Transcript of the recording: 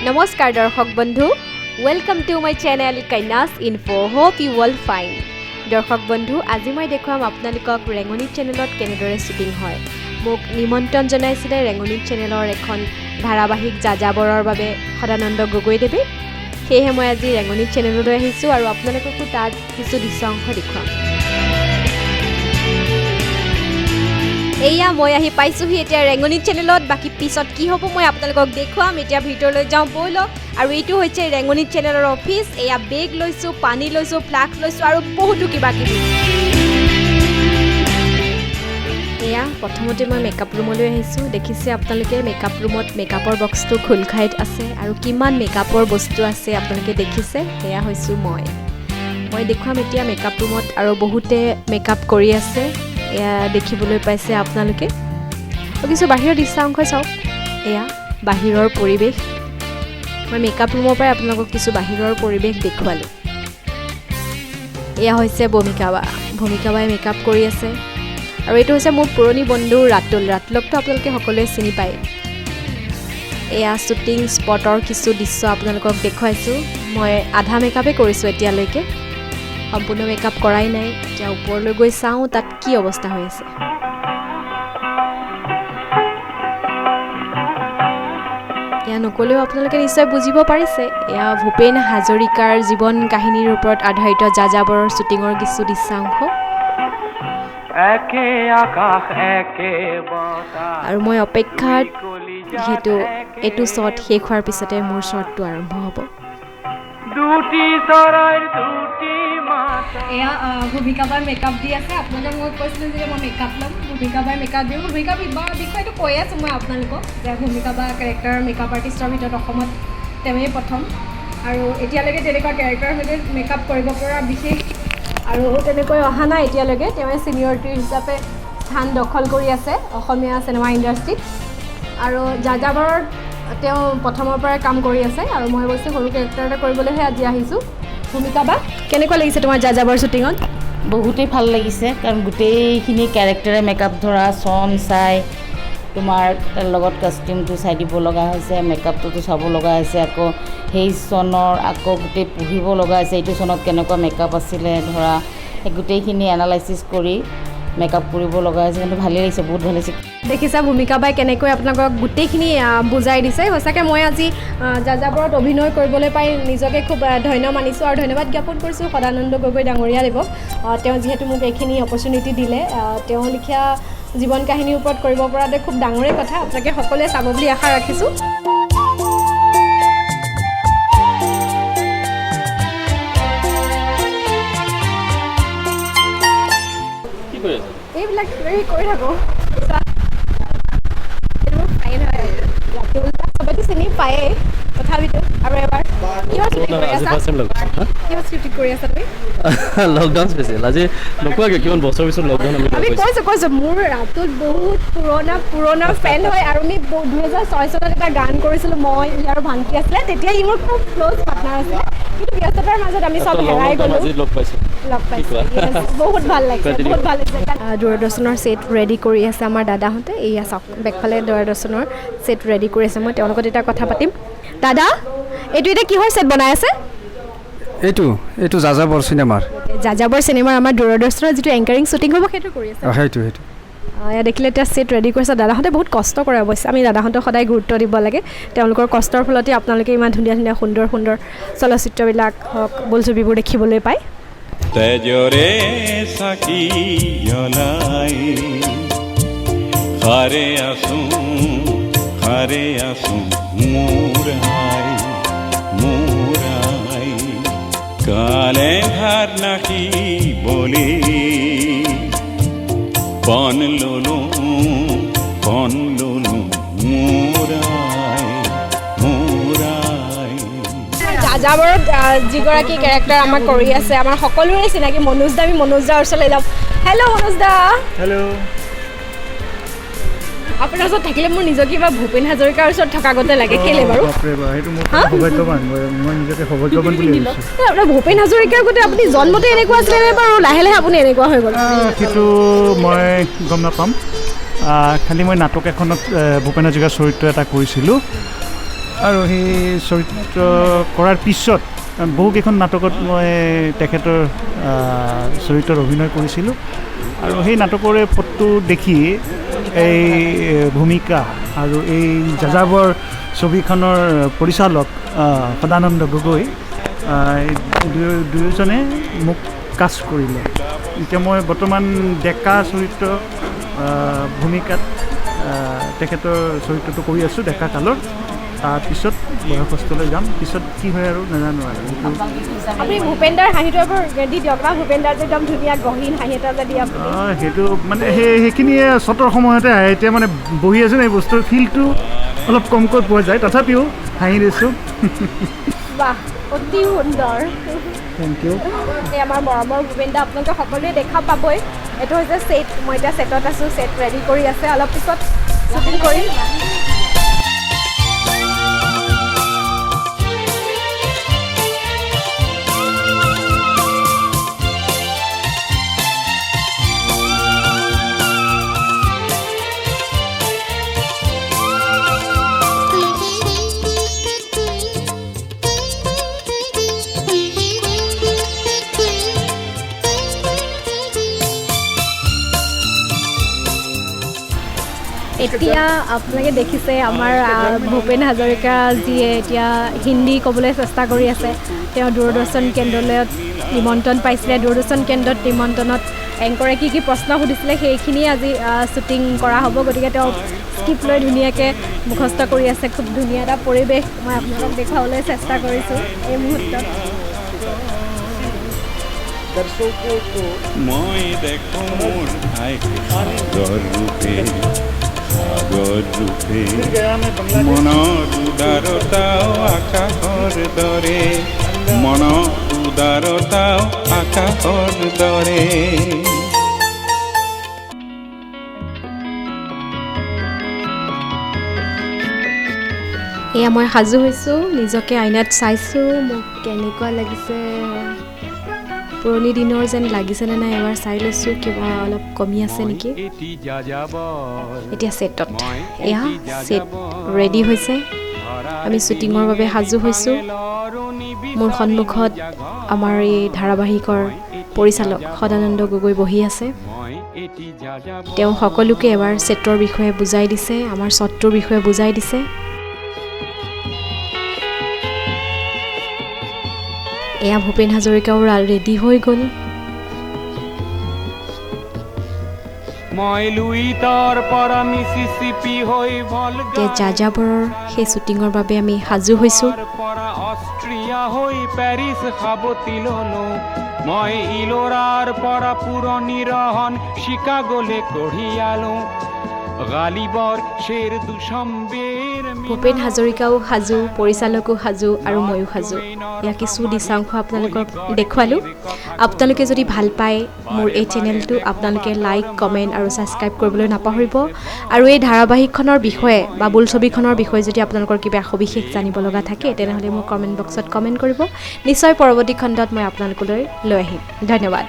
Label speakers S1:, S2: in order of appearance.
S1: নমস্কাৰ দৰ্শক বন্ধু, welcome to my channel Kainas Info. Hope you will fine. দৰ্শক বন্ধু, আজি মই দেখুৱাম আপোনালোকক ৰেঙনি চেনেলত কেনেদৰে শ্বুটিং হয়। মোক নিমন্ত্ৰণ জনাইছিলে ৰেঙনি চেনেলৰ এখন ধাৰাবাহিক যাযাবৰৰ বাবে সদানন্দ গগৈদেৱে। সেয়েহে মই আজি ৰেঙনি চেনেললৈ আহিছোঁ আৰু আপোনালোককো তাত কিছু দৃশ্য অংশ দেখুৱাম। এয়া মই আহি পাইছোঁহি এতিয়া ৰেঙনি চেনেলত। বাকী পিছত কি হ'ব মই আপোনালোকক দেখুৱাম। এতিয়া ভিতৰলৈ যাওঁ ব'লক। আৰু এইটো হৈছে ৰেঙনি চেনেলৰ অফিচ। এয়া বেগ লৈছোঁ, পানী লৈছোঁ, ফ্লাক্স লৈছোঁ আৰু বহুতো কিবা কিবি। এয়া প্ৰথমতে মই মেকআপ ৰুমলৈ আহিছোঁ। দেখিছে আপোনালোকে মেকআপ ৰুমত মেকআপৰ বক্সটো খোল খাই আছে আৰু কিমান মেকআপৰ বস্তু আছে আপোনালোকে দেখিছে। সেয়া হৈছোঁ মই দেখুৱাম এতিয়া মেকআপ ৰুমত আৰু বহুতে মেকআপ কৰি আছে। এয়া দেখিবলৈ পাইছে আপোনালোকে। কিছু বাহিৰৰ দৃশ্যাংশ চাওক। এয়া বাহিৰৰ পৰিৱেশ। মই মেকআপ ৰুমৰ পৰাই আপোনালোকক কিছু বাহিৰৰ পৰিৱেশ দেখুৱালোঁ। এয়া হৈছে ভূমিকা বাই মেকআপ কৰি আছে। আৰু এইটো হৈছে মোৰ পুৰণি বন্ধু ৰাতুলকতো আপোনালোকে সকলোৱে চিনি পায়। এয়া শ্বুটিং স্পটৰ কিছু দৃশ্য আপোনালোকক দেখুৱাইছোঁ। মই আধা মেকআপেই কৰিছোঁ এতিয়ালৈকে, সম্পূৰ্ণ মেকআপ কৰাই নাই। এতিয়া ওপৰলৈ গৈ চাওঁ তাত কি অৱস্থা হৈ আছে। এয়া নক'লেও আপোনালোকে নিশ্চয় বুজিব পাৰিছে। এয়া ভূপেন হাজৰিকাৰ জীৱন কাহিনীৰ ওপৰত আধাৰিত যাযাবৰৰ শ্বুটিঙৰ কিছু দৃশ্যাংশ। আৰু মই অপেক্ষাত, যিহেতু এইটো শ্বট শেষ হোৱাৰ পিছতে মোৰ শ্বটটো আৰম্ভ হ'ব। এয়া ভূমিকা বাই মেকআপ দি আছে। আপোনালোকে মোক কৈছিলোঁ যে মই মেকআপ ল'ম, ভূমিকা বাই মেকআপ দিওঁ। ভূমিকা বা বিষয়টো কৈ আছোঁ মই আপোনালোকক যে ভূমিকা বা কেৰেক্টাৰ মেকআপ আৰ্টিষ্টৰ ভিতৰত অসমত তেওঁৱেই প্ৰথম। আৰু এতিয়ালৈকে তেনেকুৱা কেৰেক্টাৰৰ সৈতে মেকআপ কৰিব পৰা বিশেষ আৰু তেনেকৈ অহা নাই এতিয়ালৈকে। তেওঁৱে ছিনিয়ৰিটি হিচাপে স্থান দখল কৰি আছে অসমীয়া চিনেমা ইণ্ডাষ্ট্ৰীত। আৰু যাযাবৰত তেওঁ প্ৰথমৰ পৰাই কাম কৰি আছে আৰু মই অৱশ্যে সৰু কেৰেক্টাৰ এটা কৰিবলৈহে আজি আহিছোঁ। ভূমিকা বা কেনেকুৱা লাগিছে তোমাৰ যাযাবৰ শ্বুটিঙত?
S2: বহুতেই ভাল লাগিছে, কাৰণ গোটেইখিনি কেৰেক্টাৰে মেকআপ ধৰা চন চাই তোমাৰ তাৰ লগত কাষ্টিউমটো চাই দিব লগা হৈছে, মেকআপটোতো চাব লগা হৈছে, আকৌ সেই চনৰ আকৌ গোটেই পঢ়িব লগা হৈছে এইটো চনত কেনেকুৱা মেকআপ আছিলে ধৰা, সেই গোটেইখিনি এনালাইচিছ কৰি মেকআপ কৰিব লগা হৈছে। কিন্তু ভালেই লাগিছে, বহুত ভাল লাগিছে।
S1: দেখিছা ভূমিকা বাই কেনেকৈ আপোনালোকক গোটেইখিনি বুজাই দিছে। সঁচাকৈ মই আজি যাযাবৰত অভিনয় কৰিবলৈ পাই নিজকে খুব ধন্য মানিছোঁ আৰু ধন্যবাদ জ্ঞাপন কৰিছোঁ সদানন্দ গগৈ ডাঙৰীয়া দেৱক। তেওঁ যিহেতু মোক এইখিনি অপৰচুনিটি দিলে। তেওঁ লিখীয়া জীৱন কাহিনীৰ ওপৰত কৰিব পৰাটো খুব ডাঙৰেই কথা। আপোনালোকে সকলোৱে চাব বুলি আশা ৰাখিছোঁ। এইবিলাক কৰি থাকোঁ। এইবোৰ ফাইন হয়। চবেতো চিনি পায়েই, তথাপিতো আৰু এবাৰ কিহৰ শ্বুটিং কৰি আছা? কিহৰ শ্বুটিং কৰি আছা তুমি?
S3: Lockdown special. আজি নোকোৱাকৈ কিমান বছৰ পিছত লকডাউন
S1: আমি কৈছোঁ মোৰ ৰাতুল বহুত পুৰণা ফ্ৰেণ্ড হয়। আৰু আমি 2006 চনত এটা গান কৰিছিলোঁ, মই আৰু ভান্তি আছিলে। তেতিয়া ই মোৰ খুব ক্ল'জ পাৰ্টনাৰ আছিলে। কিন্তু ব্যস্ততাৰ মাজত আমি চব হেৰাই গ'লোঁ। লগ পাইছোঁ। বহুত ভাল লাগিছে, বহুত ভাল লাগিছে। দূৰদৰ্শনৰ ছেট ৰেডি কৰি আছে আমাৰ দাদাহঁতে। এইয়া চাওক, বেগফালে দূৰদৰ্শনৰ ছেট ৰেডি কৰি আছে। মই তেওঁলোকত এতিয়া কথা পাতিম। দাদা, এইটো এতিয়া কিহৰ ছেট বনাই আছে?
S4: এইটো যাযাবৰ চিনেমাৰ
S1: আমাৰ দূৰদৰ্শনৰ যিটো এংকাৰিং শ্বুটিং হ'ব সেইটো কৰি আছে।
S4: সেইটো
S1: ইয়াত দেখিলে এতিয়া ছেট ৰেডি কৰিছে। দাদাহঁতে বহুত কষ্ট কৰে অৱশ্যে। আমি দাদাহঁতক সদায় গুৰুত্ব দিব লাগে। তেওঁলোকৰ কষ্টৰ ফলতে আপোনালোকে ইমান ধুনীয়া সুন্দৰ চলচ্চিত্ৰবিলাক হওক, বোলছবিবোৰ দেখিবলৈ পায়।
S5: তেজৰে চাকি জ্বলাই খাৰে আছো মোৰাই কালে ভাত নাখি বলি পন ললো মোৰাই।
S1: যাযাবৰত যিগৰাকী কেৰেক্টাৰ আমাক কৰি আছে, আমাৰ সকলোৰে চিনাকি মনোজ দা। আমি মনোজ দাৰ ওচৰলৈ যাম। হেল্ল' মনোজ দা।
S4: হেল্ল'।
S1: আপোনাৰ ওচৰত থাকিলে মোৰ নিজকে কিবা ভূপেন হাজৰিকাৰ ওচৰত থকা গতে লাগে। কেলে বাৰু? আপোনাৰ ভূপেন হাজৰিকাৰ গতে আপুনি জন্মতে এনেকুৱা আছিলে নে বাৰু লাহে লাহে আপুনি এনেকুৱা হৈ গ'ল?
S4: সেইটো মই গম নাপাম। খালি মই নাটক এখনত ভূপেন হাজৰিকাৰ চৰিত্ৰ এটা কৰিছিলোঁ। আৰু সেই চৰিত্ৰ কৰাৰ পিছত বহুকেইখন নাটকত মই তেখেতৰ চৰিত্ৰত অভিনয় কৰিছিলোঁ আৰু সেই নাটকৰে ফটো দেখি এই ভূমিকা আৰু এই যাযাবৰ ছবিখনৰ পৰিচালক সদানন্দ গগৈ দুয়োজনে মোক কাষ্ট কৰিলে। এতিয়া মই বৰ্তমান ডেকা চৰিত্ৰ ভূমিকাত তেখেতৰ চৰিত্ৰটো কৰি আছোঁ ডেকা কালৰ। তাৰপিছত বয়সস্থলৈ যাম, পিছত কি হয় আৰু নাজানো আৰু।
S1: আপুনি ভূপেন্দাৰ হাঁহিটো এবাৰ দি দিয়ক না, ভূপেন্দাৰ যে একদম ধুনীয়া গহীন হাঁহি এটা যে দিয়ে আপুনি।
S4: সেইটো মানে সেইখিনিয়ে শ্বটৰ সময়তে আহে। এতিয়া মানে বহি আছোঁ এই বস্তুৰ ফিলটো অলপ কমকৈ পোৱা যায়, তথাপিও হাঁহি দিছোঁ।
S1: বাহ, অতি সুন্দৰ।
S4: Thank you.
S1: এই আমাৰ মৰমৰ ভূপেন্দা আপোনালোকে সকলোৱে দেখা পাবই। এইটো হৈছে ছেট, মই এতিয়া ছেটত আছোঁ, ছেট ৰেডি কৰি আছে, অলপ পিছত শ্বুটিং কৰিম। এতিয়া আপোনালোকে দেখিছে আমাৰ ভূপেন হাজৰিকা যিয়ে এতিয়া হিন্দী ক'বলৈ চেষ্টা কৰি আছে। তেওঁ দূৰদৰ্শন কেন্দ্ৰলৈ নিমন্ত্ৰণ পাইছিলে, দূৰদৰ্শন কেন্দ্ৰত নিমন্ত্ৰণত এংকৰে কি প্ৰশ্ন সুধিছিলে সেইখিনিয়ে আজি শ্বুটিং কৰা হ'ব। গতিকে তেওঁ স্ক্ৰিপ্ট লৈ ধুনীয়াকৈ মুখস্থ কৰি আছে। খুব ধুনীয়া এটা পৰিৱেশ মই আপোনালোকক দেখুৱাবলৈ চেষ্টা কৰিছোঁ এই মুহূৰ্তত।
S5: মই দেখো মোৰ ঠাইক সাগৰ ৰূপে, সাগৰ ৰূপে মনৰ উদাৰতাও আকাশৰ দৰে, মনৰ উদাৰতাও আকাশৰ দৰে।
S1: এয়া মই সাজু হৈছোঁ, নিজকে আইনাত চাইছোঁ, মোক কেনেকুৱা লাগিছে, পুৰণি দিনৰ যেন লাগিছেনে নাই এবাৰ চাই লৈছোঁ, কিবা অলপ কমি আছে নেকি। এতিয়া ছেটত এয়া ছেট ৰেডি হৈছে, আমি শ্বুটিঙৰ বাবে সাজু হৈছোঁ। মোৰ সন্মুখত আমাৰ এই ধাৰাবাহিকৰ পৰিচালক সদানন্দ গগৈ বহি আছে। তেওঁ সকলোকে এবাৰ ছেটৰ বিষয়ে বুজাই দিছে, আমাৰ শ্বটটোৰ বিষয়ে বুজাই দিছে। এয়া ভূপেন হাজৰিকাও ৰেডি হৈ গ'ল। যাযাবৰৰ সেই শ্বুটিঙৰ বাবে আমি সাজু হৈছোঁ।
S6: অষ্ট্ৰিয়া হৈ পেৰিছ সাৱতি ললো, মই ইলোৰাৰ পৰা পুৰণি ৰহন চিকাগোলে কঢ়িয়ালো।
S1: ভূপেন হাজৰিকাও সাজু, পৰিচালকো সাজু আৰু ময়ো সাজু। ইয়াৰ কিছু দৃশ্যাংশ আপোনালোকক দেখুৱালোঁ। আপোনালোকে যদি ভাল পায় মোৰ এই চেনেলটো, আপোনালোকে লাইক, কমেণ্ট আৰু ছাবস্ক্ৰাইব কৰিবলৈ নাপাহৰিব। আৰু এই ধাৰাবাহিকখনৰ বিষয়ে বা বোলছবিখনৰ বিষয়ে যদি আপোনালোকৰ কিবা সবিশেষ জানিব লগা থাকে তেনেহ'লে মোক কমেণ্ট বক্সত কমেণ্ট কৰিব। নিশ্চয় পৰৱৰ্তী খণ্ডত মই আপোনালোকলৈ লৈ আহিম। ধন্যবাদ।